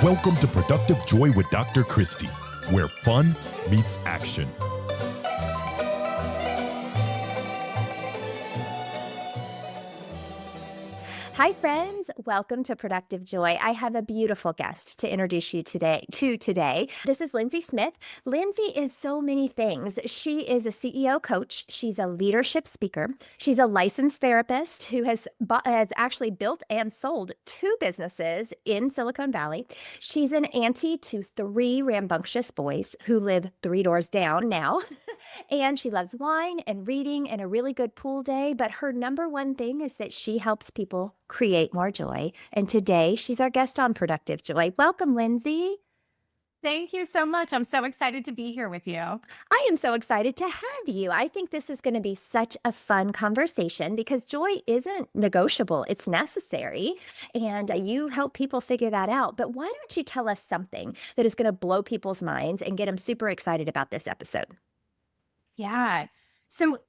Welcome to Productive Joy with Dr. Christie, where fun meets action. Hi, friends. Welcome to Productive Joy. I have a beautiful guest to introduce you today. This is Lindsay Smith. Lindsay is so many things. She is a CEO coach. She's a leadership speaker. She's a licensed therapist who has actually built and sold 2 businesses in Silicon Valley. She's an auntie to 3 rambunctious boys who live 3 doors down now. And she loves wine and reading and a really good pool day. But her number one thing is that she helps people create more joy. And today she's our guest on Productive Joy. Welcome, Lindsay. Thank you so much. I'm so excited to be here with you. I am so excited to have you. I think this is going to be such a fun conversation because joy isn't negotiable. It's necessary. And you help people figure that out. But why don't you tell us something that is going to blow people's minds and get them super excited about this episode? Yeah. So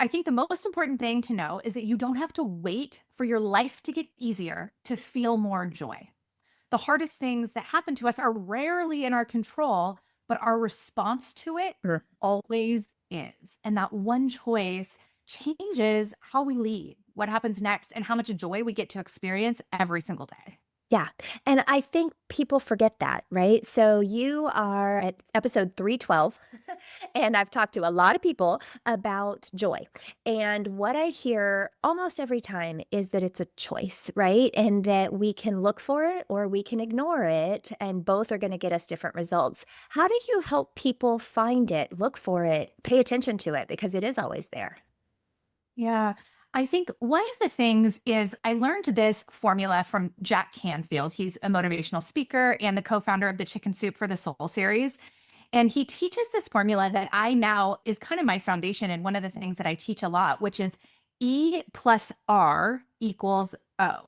I think the most important thing to know is that you don't have to wait for your life to get easier to feel more joy. The hardest things that happen to us are rarely in our control, but our response to it always is. And that one choice changes how we lead, what happens next, and how much joy we get to experience every single day. Yeah. And I think people forget that, right? So you are at episode 312, and I've talked to a lot of people about joy. And what I hear almost every time is that it's a choice, right? And that we can look for it or we can ignore it, and both are going to get us different results. How do you help people find it, look for it, pay attention to it? Because it is always there. Yeah. I think one of the things is I learned this formula from Jack Canfield. He's a motivational speaker and the co-founder of the Chicken Soup for the Soul series. And he teaches this formula that I now is kind of my foundation. And one of the things that I teach a lot, which is E+R equals O.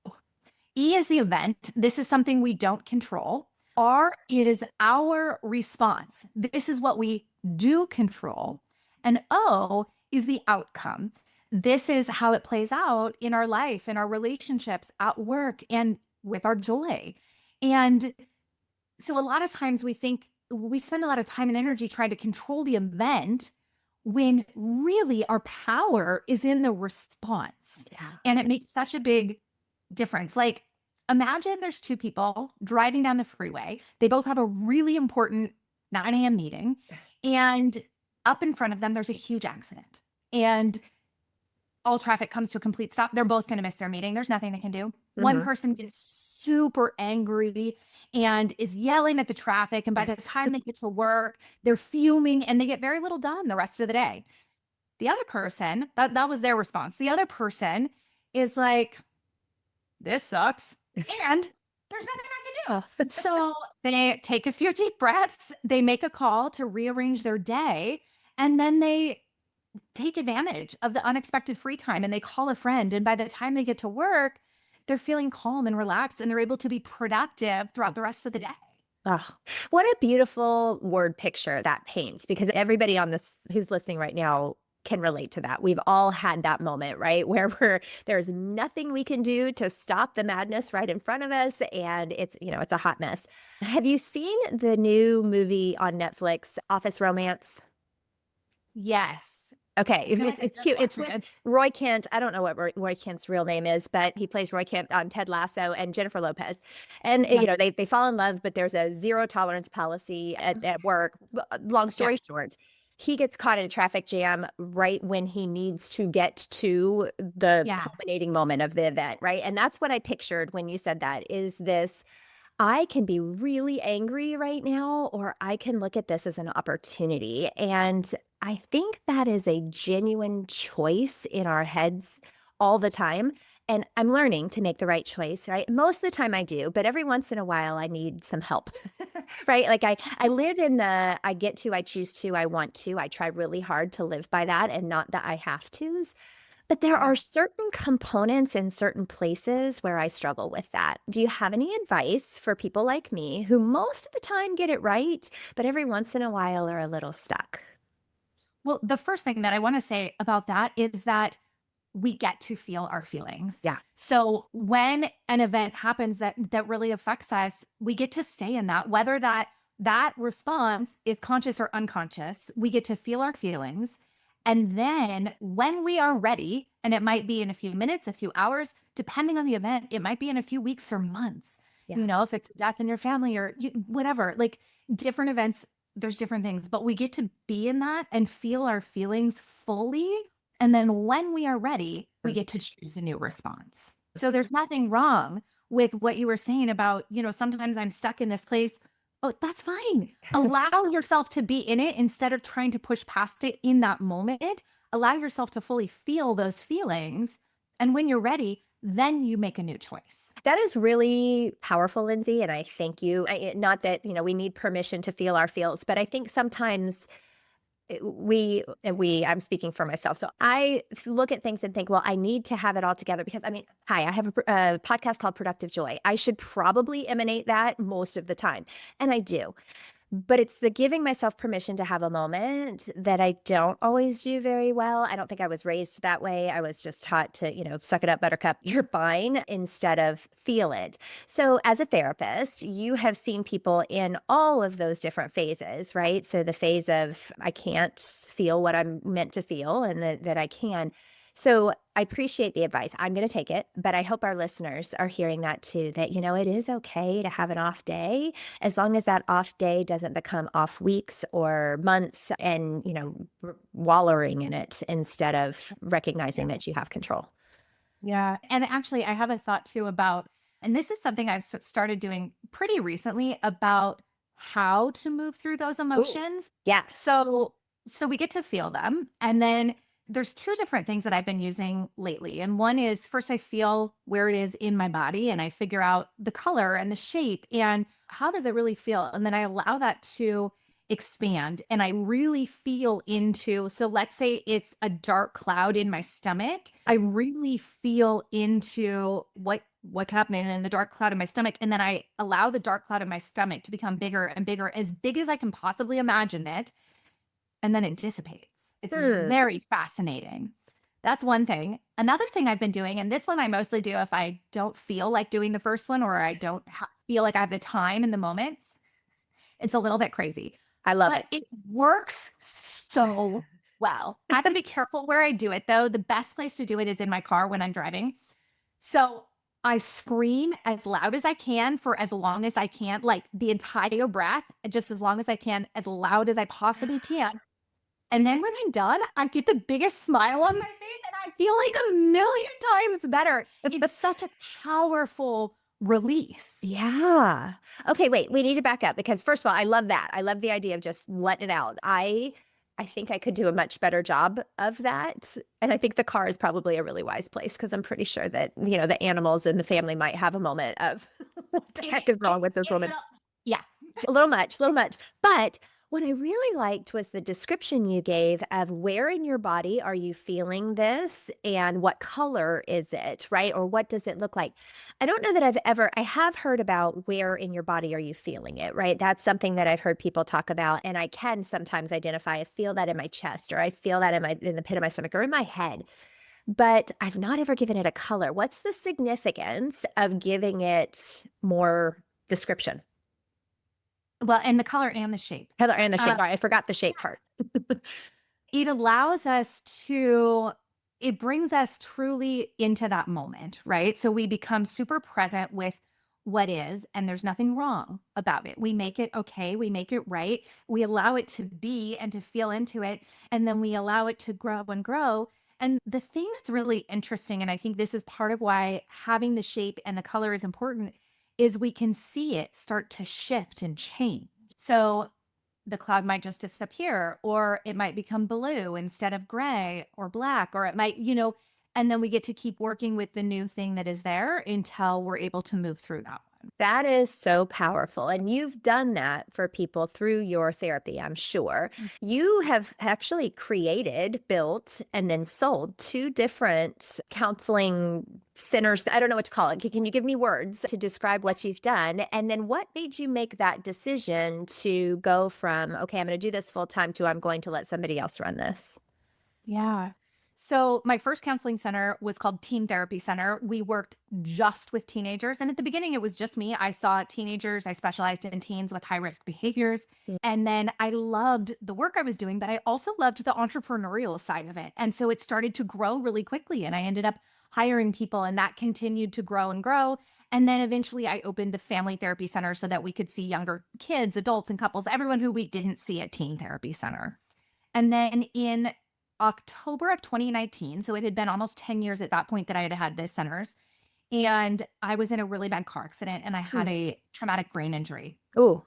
E is the event. This is something we don't control. R, it is our response. This is what we do control. And O is the outcome. This is how it plays out in our life, in our relationships, at work, and with our joy. And so a lot of times we think we spend a lot of time and energy trying to control the event when really our power is in the response. Yeah. And it makes such a big difference. Like, imagine there's 2 people driving down the freeway. They both have a really important 9 a.m. meeting, and up in front of them, there's a huge accident. And all traffic comes to a complete stop. They're both going to miss their meeting. There's nothing they can do. One person gets super angry and is yelling at the traffic. And by the time they get to work, they're fuming and they get very little done the rest of the day. The other person, that was their response. The other person is like, this sucks. And there's nothing I can do. So they take a few deep breaths. They make a call to rearrange their day. And then they take advantage of the unexpected free time and they call a friend. And by the time they get to work, they're feeling calm and relaxed and they're able to be productive throughout the rest of the day. Oh, what a beautiful word picture that paints, because everybody on this who's listening right now can relate to that. We've all had that moment, right? Where there's nothing we can do to stop the madness right in front of us. And it's a hot mess. Have you seen the new movie on Netflix, Office Romance? Yes. Okay, it's cute. It's with Roy Kent. I don't know what Roy Kent's real name is, but he plays Roy Kent on Ted Lasso and Jennifer Lopez. And, they fall in love, but there's a zero tolerance policy at work. Long story short, he gets caught in a traffic jam right when he needs to get to the culminating moment of the event, right? And that's what I pictured when you said that, is this, I can be really angry right now, or I can look at this as an opportunity. And I think that is a genuine choice in our heads all the time. And I'm learning to make the right choice, right? Most of the time I do, but every once in a while I need some help, right? Like I live in the, I get to, I choose to, I want to. I try really hard to live by that and not the I have tos. But there are certain components in certain places where I struggle with that. Do you have any advice for people like me who most of the time get it right, but every once in a while are a little stuck? Well, the first thing that I want to say about that is that we get to feel our feelings. Yeah. So when an event happens that really affects us, we get to stay in that, whether that response is conscious or unconscious, we get to feel our feelings. And then when we are ready, and it might be in a few minutes, a few hours, depending on the event, it might be in a few weeks or months, if it's a death in your family or whatever, like different events, there's different things, but we get to be in that and feel our feelings fully. And then when we are ready, we get to choose a new response. So there's nothing wrong with what you were saying about, sometimes I'm stuck in this place. Oh, that's fine. Allow yourself to be in it instead of trying to push past it in that moment. Allow yourself to fully feel those feelings. And when you're ready, then you make a new choice. That is really powerful, Lindsay, and I thank you. Not that, we need permission to feel our feels, but I think sometimes I'm speaking for myself. So I look at things and think, well, I need to have it all together because I have a podcast called Productive Joy. I should probably emanate that most of the time. And I do. But it's the giving myself permission to have a moment that I don't always do very well. I don't think I was raised that way. I was just taught to, suck it up, buttercup, you're fine, instead of feel it. So as a therapist, you have seen people in all of those different phases, right? So the phase of I can't feel what I'm meant to feel and that I can. So I appreciate the advice. I'm going to take it, but I hope our listeners are hearing that too, that, it is okay to have an off day as long as that off day doesn't become off weeks or months and, wallowing in it instead of recognizing that you have control. Yeah. And actually, I have a thought too about, and this is something I've started doing pretty recently about how to move through those emotions. Ooh, yeah. So we get to feel them. And then there's two different things that I've been using lately. And one is first I feel where it is in my body and I figure out the color and the shape and how does it really feel? And then I allow that to expand and I really feel into, so let's say it's a dark cloud in my stomach. I really feel into what's happening in the dark cloud in my stomach. And then I allow the dark cloud in my stomach to become bigger and bigger, as big as I can possibly imagine it. And then it dissipates. It's very fascinating. That's one thing. Another thing I've been doing, and this one I mostly do if I don't feel like doing the first one or I don't feel like I have the time in the moment. It's a little bit crazy. I love it. It works so well. I have to be careful where I do it, though. The best place to do it is in my car when I'm driving. So I scream as loud as I can for as long as I can, like the entire breath, just as long as I can, as loud as I possibly can. And then when I'm done, I get the biggest smile on my face and I feel like a million times better. It's such a powerful release. Yeah. Okay, wait, we need to back up because first of all, I love that. I love the idea of just letting it out. I think I could do a much better job of that. And I think the car is probably a really wise place because I'm pretty sure that, the animals in the family might have a moment of what the heck is wrong with this woman? Yeah. A little much. But what I really liked was the description you gave of where in your body are you feeling this and what color is it, right? Or what does it look like? I don't know that I have heard about where in your body are you feeling it, right? That's something that I've heard people talk about. And I can sometimes identify, I feel that in my chest or I feel that in the pit of my stomach or in my head. But I've not ever given it a color. What's the significance of giving it more description? Well, and the color and the shape. Color and the shape. I forgot the shape part. It allows us it brings us truly into that moment, right? So we become super present with what is, and there's nothing wrong about it. We make it okay. We make it right. We allow it to be and to feel into it. And then we allow it to grow and grow. And the thing that's really interesting, and I think this is part of why having the shape and the color is important, is we can see it start to shift and change. So the cloud might just disappear, or it might become blue instead of gray or black, or it might, and then we get to keep working with the new thing that is there until we're able to move through that one. That is so powerful. And you've done that for people through your therapy, I'm sure. You have actually created, built, and then sold 2 different counseling centers. I don't know what to call it. Can you give me words to describe what you've done? And then what made you make that decision to go from, okay, I'm going to do this full time to I'm going to let somebody else run this? Yeah. So my first counseling center was called Teen Therapy Center. We worked just with teenagers. And at the beginning, it was just me. I saw teenagers. I specialized in teens with high risk behaviors. And then I loved the work I was doing, but I also loved the entrepreneurial side of it. And so it started to grow really quickly. And I ended up hiring people, and that continued to grow and grow. And then eventually I opened the family therapy center so that we could see younger kids, adults, and couples, everyone who we didn't see at Teen Therapy Center. And then in October of 2019, so it had been almost 10 years at that point that I had had this centers, and I was in a really bad car accident and I had a traumatic brain injury. Oh,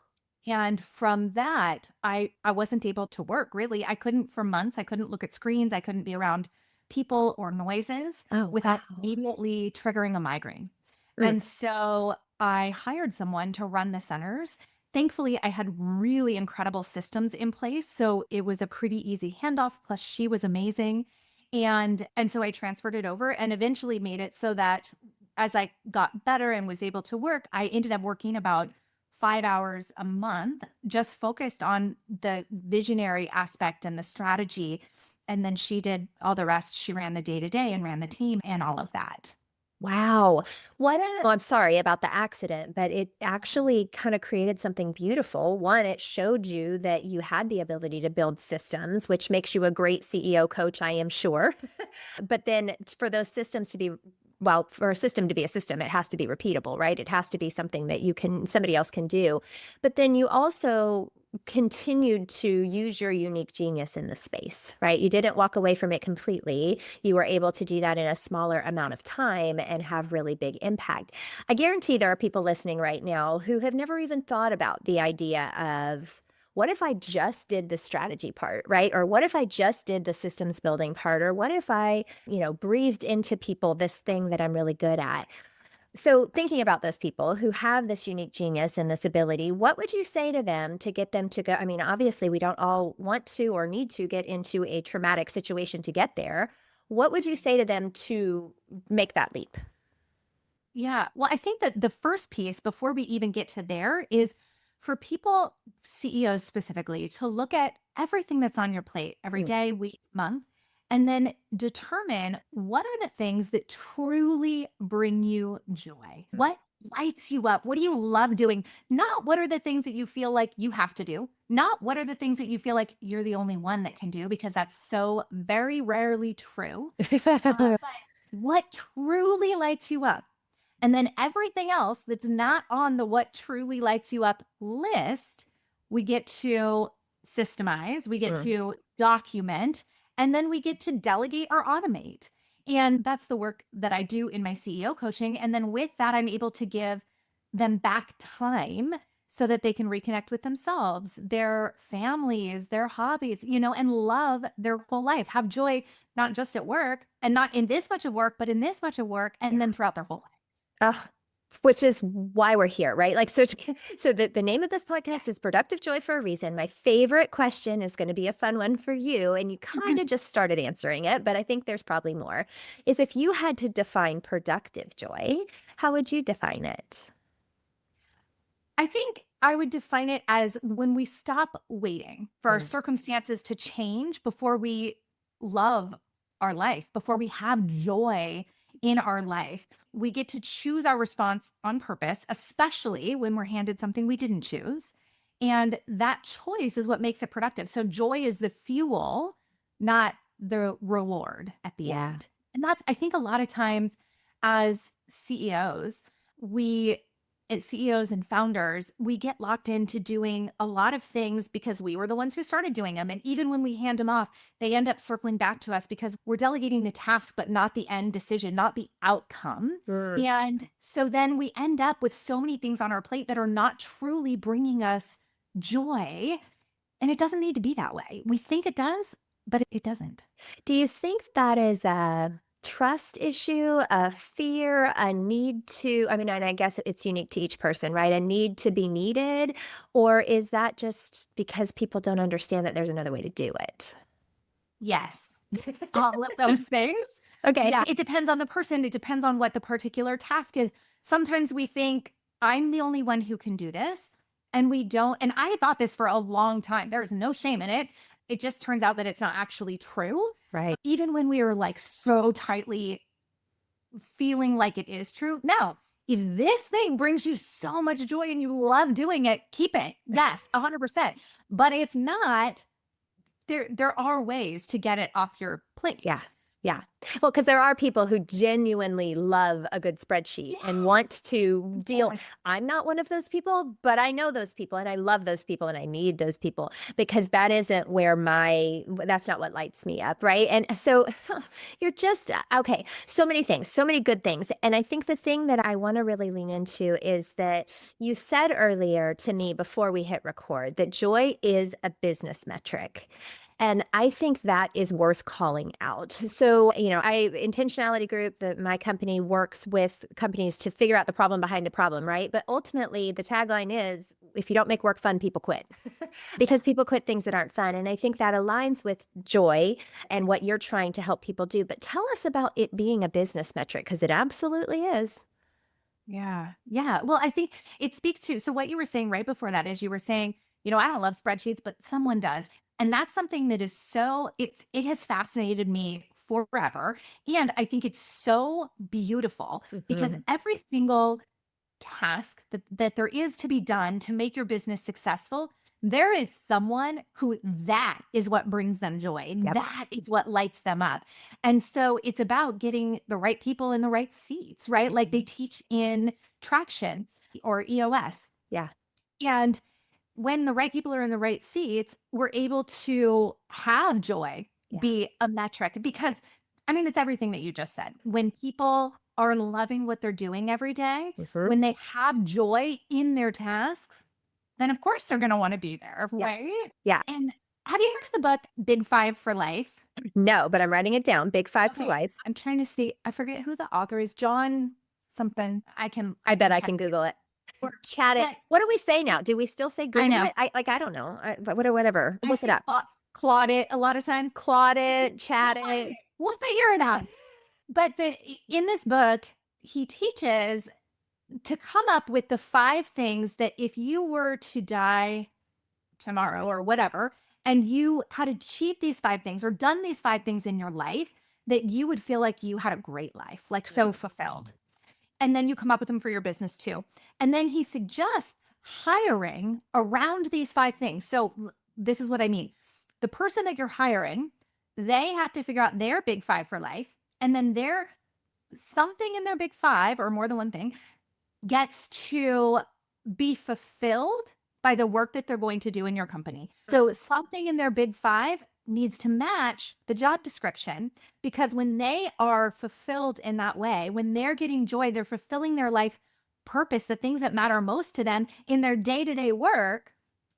And from that, I wasn't able to work really. I couldn't for months. I couldn't look at screens. I couldn't be around people or noises without immediately triggering a migraine. And so I hired someone to run the centers. Thankfully, I had really incredible systems in place. So it was a pretty easy handoff. Plus, she was amazing. And so I transferred it over and eventually made it so that as I got better and was able to work, I ended up working about 5 hours a month, just focused on the visionary aspect and the strategy. And then she did all the rest. She ran the day-to-day and ran the team and all of that. wow. I'm sorry about the accident, but it actually kind of created something beautiful. One, it showed you that you had the ability to build systems, which makes you a great CEO coach, I am sure. But then for those systems to be, well, for a system to be a system, it has to be repeatable, right? It has to be something that somebody else can do. But then you also continued to use your unique genius in the space, right? You didn't walk away from it completely. You were able to do that in a smaller amount of time and have really big impact. I guarantee there are people listening right now who have never even thought about the idea of, what if I just did the strategy part, right? Or what if I just did the systems building part? Or what if I, breathed into people this thing that I'm really good at? So thinking about those people who have this unique genius and this ability, what would you say to them to get them to go? I mean, obviously we don't all want to or need to get into a traumatic situation to get there. What would you say to them to make that leap? Yeah. Well, I think that the first piece before we even get to there is for people, CEOs specifically, to look at everything that's on your plate every day, week, month, and then determine what are the things that truly bring you joy. What lights you up? What do you love doing? Not what are the things that you feel like you have to do, not what are the things that you feel like you're the only one that can do, because that's so very rarely true. But what truly lights you up? And then everything else that's not on the what truly lights you up list, we get to systemize, we get to document, and then we get to delegate or automate. And that's the work that I do in my CEO coaching. And then with that, I'm able to give them back time so that they can reconnect with themselves, their families, their hobbies, and love their whole life, have joy, not just at work and not in this much of work, but in this much of work, and then throughout their whole life. Which is why we're here, right? Like, so the name of this podcast is Productive Joy for a reason. My favorite question is going to be a fun one for you. And you kind of just started answering it, but I think there's probably more. Is if you had to define productive joy, how would you define it? I think I would define it as when we stop waiting for our circumstances to change before we love our life, before we have joy in our life. We get to choose our response on purpose, especially when we're handed something we didn't choose. And that choice is what makes it productive. So joy is the fuel, not the reward at the end. And that's, I think a lot of times as CEOs, CEOs and founders, we get locked into doing a lot of things because we were the ones who started doing them. And even when we hand them off, they end up circling back to us because we're delegating the task, but not the end decision, not the outcome. And so then we end up with so many things on our plate that are not truly bringing us joy. And it doesn't need to be that way. We think it does, but it doesn't. Do you think that is a trust issue, a fear, a need to, and I guess it's unique to each person, right? A need to be needed? Or is that just because people don't understand that there's another way to do it? Yes. All of those things. Okay. Yeah. It depends on the person. It depends on what the particular task is. Sometimes we think, I'm the only one who can do this. And we don't. And I thought this for a long time. There's no shame in it. It just turns out that it's not actually true. Right. Even when we are like so tightly feeling like it is true. No, if this thing brings you so much joy and you love doing it, keep it. Yes, 100%. But if not, there are ways to get it off your plate. Yeah. Yeah. Well, because there are people who genuinely love a good spreadsheet and want to deal. Yes. I'm not one of those people, but I know those people and I love those people and I need those people because that isn't where that's not what lights me up. Right. And so you're just, okay. So many things, so many good things. And I think the thing that I want to really lean into is that you said earlier to me before we hit record that joy is a business metric. And I think that is worth calling out. So, Intentionality Group, my company works with companies to figure out the problem behind the problem, right? But ultimately, the tagline is, if you don't make work fun, people quit. Because people quit things that aren't fun. And I think that aligns with joy and what you're trying to help people do. But tell us about it being a business metric, because it absolutely is. Yeah. Yeah. Well, I think it speaks to, so what you were saying right before that is you were saying, I don't love spreadsheets, but someone does. And that's something that is it has fascinated me forever. And I think it's so beautiful because Mhm. every single task that there is to be done to make your business successful, there is someone who that is what brings them joy. Yep. That is what lights them up. And so it's about getting the right people in the right seats, right? Like they teach in traction or EOS. Yeah. And when the right people are in the right seats, we're able to have joy Yeah. be a metric because it's everything that you just said. When people are loving what they're doing every day, Mhm. when they have joy in their tasks, then of course they're going to want to be there, Yeah. right? Yeah. And have you heard of the book Big Five for Life? No, but I'm writing it down. Big Five for Okay. life. I'm trying to see. I forget who the author is. John something. I bet I check can it. Google it. Or chat it. But What do we say now? Do we still say Google know. it? I don't know. But whatever. I Look it say up. Claude it a lot of times. Claude it, chat it. We'll figure it out. But in this book, he teaches to come up with the 5 things that if you were to die tomorrow or whatever, and you had achieved these 5 things or done these 5 things in your life, that you would feel like you had a great life, like so fulfilled. And then you come up with them for your business too. And then he suggests hiring around these 5 things. So this is what I mean. The person that you're hiring, they have to figure out their big 5 for life. And then something in their big 5 or more than one thing gets to be fulfilled by the work that they're going to do in your company. So something in their big 5 needs to match the job description because when they are fulfilled in that way, when they're getting joy, they're fulfilling their life purpose, the things that matter most to them in their day-to-day work,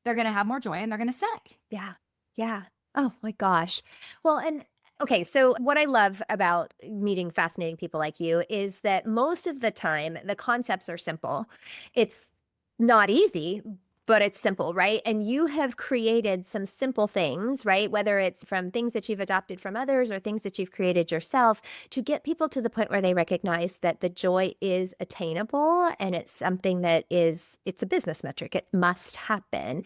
they're going to have more joy and they're going to stay. Yeah. Yeah. Oh my gosh. Well, and okay, so what I love about meeting fascinating people like you is that most of the time the concepts are simple. It's not easy, but it's simple, right? And you have created some simple things, right? Whether it's from things that you've adopted from others or things that you've created yourself to get people to the point where they recognize that the joy is attainable and it's something that it's a business metric. It must happen.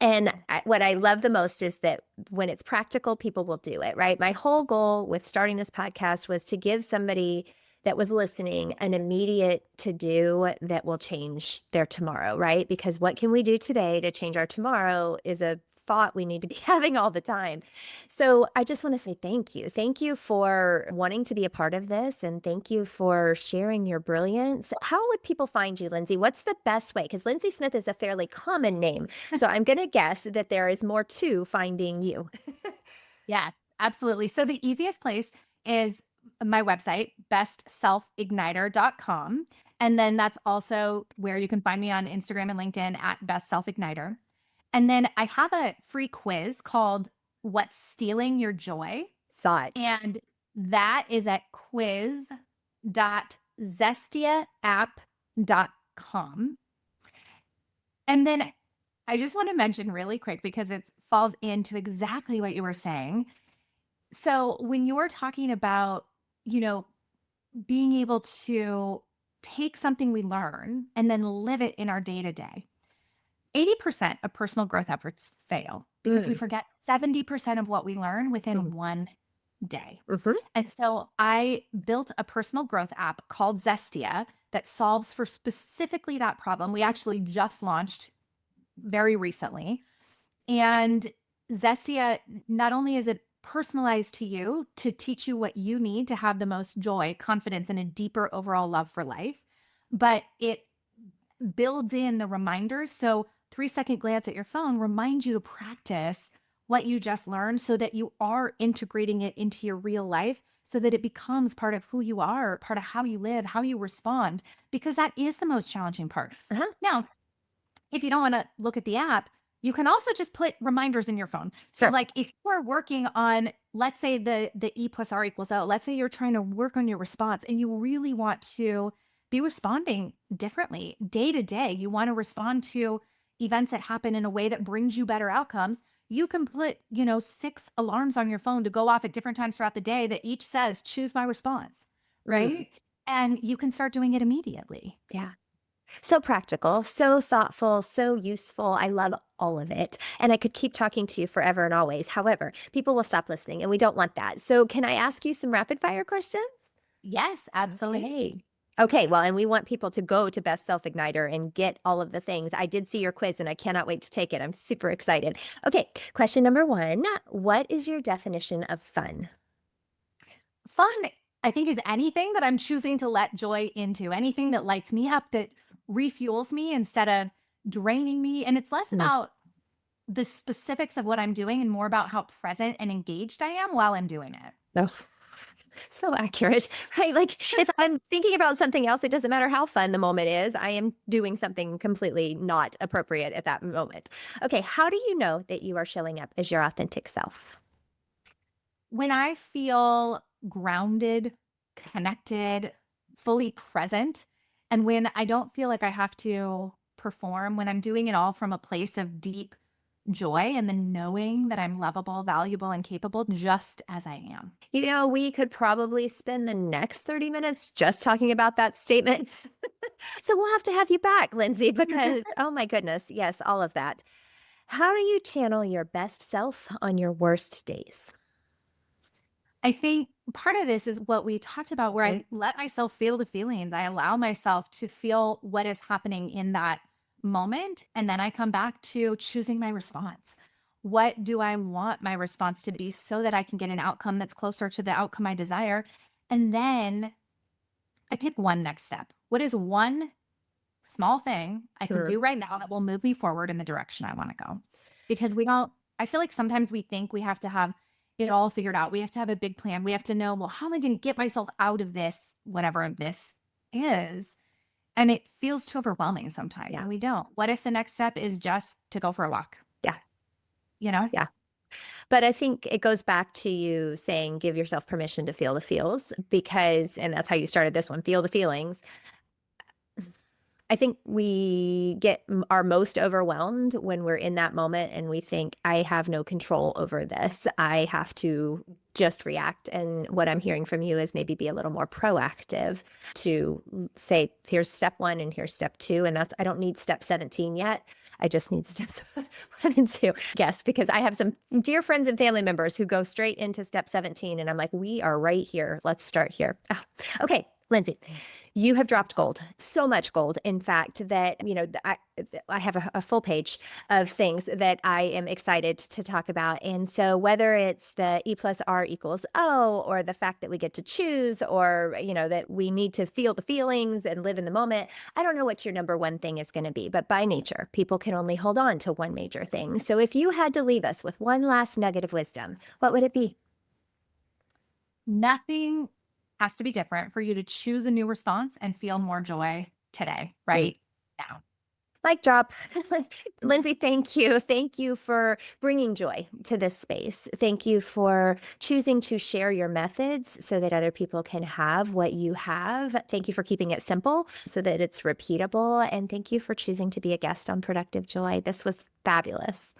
And what I love the most is that when it's practical, people will do it, right? My whole goal with starting this podcast was to give somebody that was listening an immediate to do that will change their tomorrow, right? Because what can we do today to change our tomorrow is a thought we need to be having all the time. So I just want to say thank you. Thank you for wanting to be a part of this. And thank you for sharing your brilliance. How would people find you, Lindsay? What's the best way? Because Lindsay Smith is a fairly common name. So I'm going to guess that there is more to finding you. Yeah, absolutely. So the easiest place is my website, bestselfigniter.com. And then that's also where you can find me on Instagram and LinkedIn at bestselfigniter. And then I have a free quiz called What's Stealing Your Joy? Thought. And that is at quiz.zestiaapp.com. And then I just want to mention really quick because it falls into exactly what you were saying. So when you're talking about, being able to take something we learn and then live it in our day-to-day, 80% of personal growth efforts fail because we forget 70% of what we learn within one day. Mhm. And so I built a personal growth app called Zestia that solves for specifically that problem. We actually just launched very recently. And Zestia, not only is it personalized to you to teach you what you need to have the most joy, confidence, and a deeper overall love for life, but it builds in the reminders. So 3-second glance at your phone reminds you to practice what you just learned so that you are integrating it into your real life so that it becomes part of who you are, part of how you live, how you respond, because that is the most challenging part. Uh-huh. Now, if you don't want to look at the app, you can also just put reminders in your phone. So Sure. like if you're working on, let's say the E+R equals O, let's say you're trying to work on your response and you really want to be responding differently day to day. You want to respond to events that happen in a way that brings you better outcomes. You can put, 6 alarms on your phone to go off at different times throughout the day that each says, choose my response, right? And you can start doing it immediately. Yeah. So practical, so thoughtful, so useful. I love all of it. And I could keep talking to you forever and always. However, people will stop listening and we don't want that. So can I ask you some rapid fire questions? Yes, absolutely. Hey. Okay, well, and we want people to go to Best Self Igniter and get all of the things. I did see your quiz and I cannot wait to take it. I'm super excited. Okay, question number 1. What is your definition of fun? Fun, I think, is anything that I'm choosing to let joy into, anything that lights me up, that refuels me instead of draining me. And it's less about the specifics of what I'm doing and more about how present and engaged I am while I'm doing it. Oh, so accurate, right? Like if I'm thinking about something else, it doesn't matter how fun the moment is. I am doing something completely not appropriate at that moment. Okay, how do you know that you are showing up as your authentic self? When I feel grounded, connected, fully present, and when I don't feel like I have to perform, when I'm doing it all from a place of deep joy and then knowing that I'm lovable, valuable, and capable just as I am. We could probably spend the next 30 minutes just talking about that statement. So we'll have to have you back, Lindsay, because oh my goodness, yes, all of that. How do you channel your best self on your worst days? I think part of this is what we talked about, where I let myself feel the feelings. I allow myself to feel what is happening in that moment. And then I come back to choosing my response. What do I want my response to be so that I can get an outcome that's closer to the outcome I desire? And then I pick one next step. What is one small thing I can do right now that will move me forward in the direction I want to go? Because I feel like sometimes we think we have to have it all figured out. We have to have a big plan. We have to know, well, how am I going to get myself out of this, whatever this is? And it feels too overwhelming sometimes. Yeah. And we don't. What if the next step is just to go for a walk? Yeah. Yeah. But I think it goes back to you saying, give yourself permission to feel the feels and that's how you started this one, feel the feelings. I think we are most overwhelmed when we're in that moment and we think, I have no control over this. I have to just react. And what I'm hearing from you is maybe be a little more proactive to say, here's step 1 and here's step 2. And I don't need step 17 yet. I just need steps 1 and 2. Yes, because I have some dear friends and family members who go straight into step 17. And I'm like, we are right here. Let's start here. Oh, okay. Lindsay, you have dropped gold, so much gold, in fact, that, I have a full page of things that I am excited to talk about. And so whether it's the E+R equals O, or the fact that we get to choose, or, that we need to feel the feelings and live in the moment, I don't know what your number one thing is going to be, but by nature, people can only hold on to one major thing. So if you had to leave us with one last nugget of wisdom, what would it be? Nothing has to be different for you to choose a new response and feel more joy today, right now. Mic drop. Lindsay, thank you. Thank you for bringing joy to this space. Thank you for choosing to share your methods so that other people can have what you have. Thank you for keeping it simple so that it's repeatable. And thank you for choosing to be a guest on Productive Joy. This was fabulous.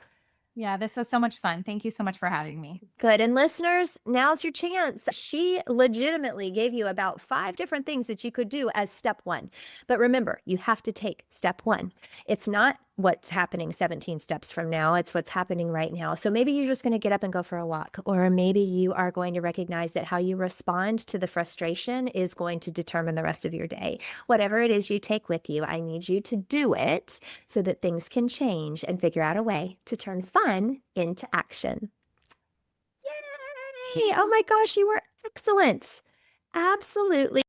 Yeah, this was so much fun. Thank you so much for having me. Good. And listeners, now's your chance. She legitimately gave you about 5 different things that you could do as step 1. But remember, you have to take step 1. It's not what's happening 17 steps from now. It's what's happening right now. So maybe you're just going to get up and go for a walk, or maybe you are going to recognize that how you respond to the frustration is going to determine the rest of your day. Whatever it is you take with you, I need you to do it so that things can change and figure out a way to turn fun into action. Yay! Oh my gosh, you were excellent. Absolutely.